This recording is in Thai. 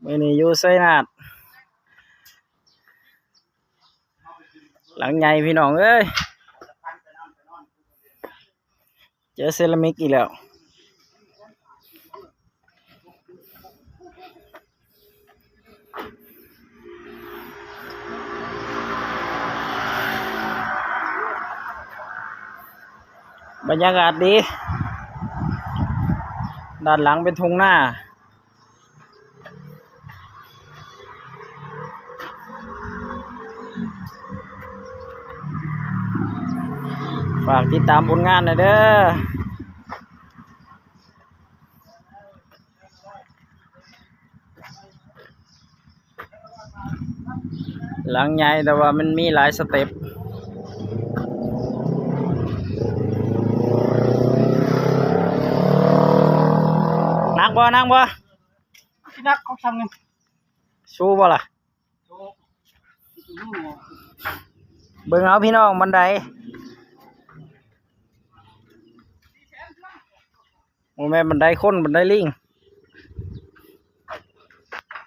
มื้อนี้อยู่ไสนาทหลังใหญ่พี่น้องเอ้ยเจอเซรามิกอีกแล้วบรรยากาศดีด้านหลังเป็นทุ่งนาฝากติดตามผลงานหน่อยเด้อหลังใหญ่แต่ว่ามันมีหลายสเต็ปนักบ่ที่นักเขาทำเงินสู้บ่ล่ะเบิ่งเอาพี่น้องบันไดโมแม่นบันไดคนบันไดลิง